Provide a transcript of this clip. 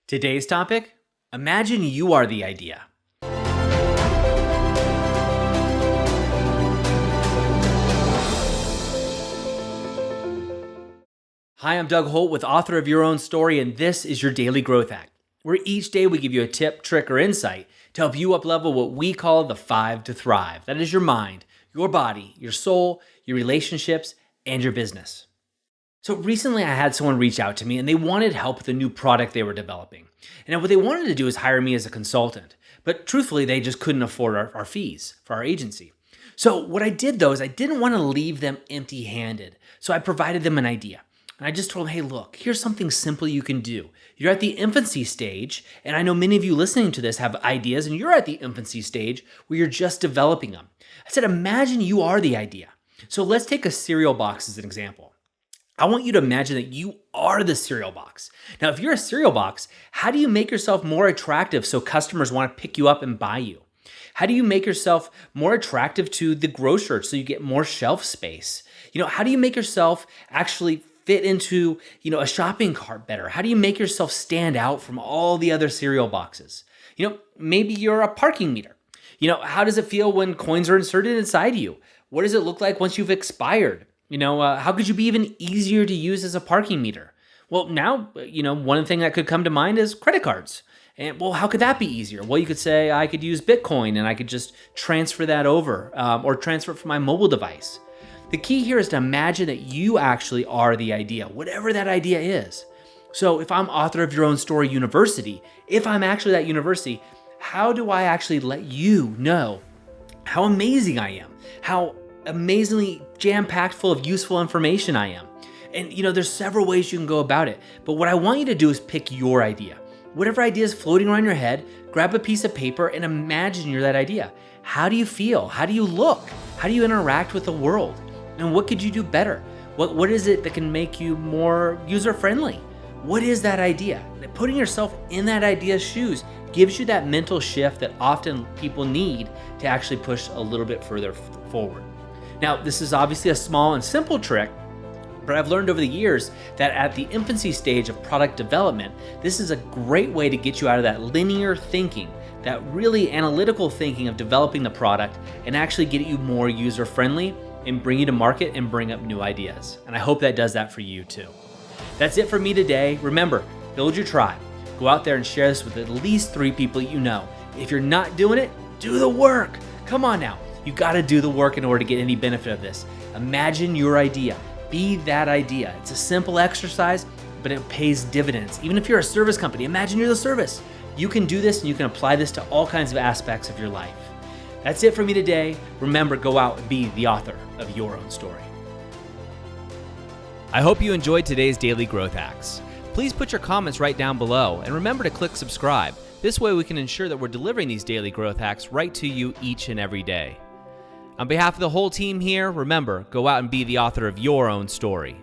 Today's topic, imagine you are the idea. Hi, I'm Doug Holt with author of Your Own Story, and this is your Daily Growth Hack, where each day we give you a tip, trick, or insight to help you up-level what we call the 5 to thrive. That is your mind, your body, your soul, your relationships, and your business. So recently I had someone reach out to me and they wanted help with a new product they were developing. And what they wanted to do is hire me as a consultant. But truthfully, they just couldn't afford our fees for our agency. So what I did though is I didn't want to leave them empty-handed. So I provided them an idea. And I just told them, hey, look, here's something simple you can do. You're at the infancy stage, and I know many of you listening to this have ideas, and you're at the infancy stage where you're just developing them. I said, imagine you are the idea. So let's take a cereal box as an example. I want you to imagine that you are the cereal box. Now, if you're a cereal box, how do you make yourself more attractive so customers want to pick you up and buy you? How do you make yourself more attractive to the grocer so you get more shelf space? How do you make yourself actually fit into, a shopping cart better? How do you make yourself stand out from all the other cereal boxes? Maybe you're a parking meter. How does it feel when coins are inserted inside you? What does it look like once you've expired? How could you be even easier to use as a parking meter? Well, now, one thing that could come to mind is credit cards. And well, how could that be easier? Well, you could say I could use Bitcoin and I could just transfer that over or transfer it from my mobile device. The key here is to imagine that you actually are the idea, whatever that idea is. So if I'm author of Your Own Story University, if I'm actually that university, how do I actually let you know how amazing I am, how amazingly jam-packed full of useful information I am? And there's several ways you can go about it, but what I want you to do is pick your idea. Whatever idea is floating around your head, grab a piece of paper and imagine you're that idea. How do you feel? How do you look? How do you interact with the world? And what could you do better? What is it that can make you more user-friendly? What is that idea? Putting yourself in that idea's shoes gives you that mental shift that often people need to actually push a little bit further forward. Now, this is obviously a small and simple trick, but I've learned over the years that at the infancy stage of product development, this is a great way to get you out of that linear thinking, that really analytical thinking of developing the product, and actually get you more user-friendly and bring you to market and bring up new ideas. And I hope that does that for you too. That's it for me today. Remember, build your tribe. Go out there and share this with at least 3 people you know. If you're not doing it, do the work. Come on now. You gotta do the work in order to get any benefit of this. Imagine your idea. Be that idea. It's a simple exercise, but it pays dividends. Even if you're a service company, imagine you're the service. You can do this and you can apply this to all kinds of aspects of your life. That's it for me today. Remember, go out and be the author of your own story. I hope you enjoyed today's Daily Growth Hacks. Please put your comments right down below and remember to click subscribe. This way we can ensure that we're delivering these daily growth hacks right to you each and every day. On behalf of the whole team here, remember, go out and be the author of your own story.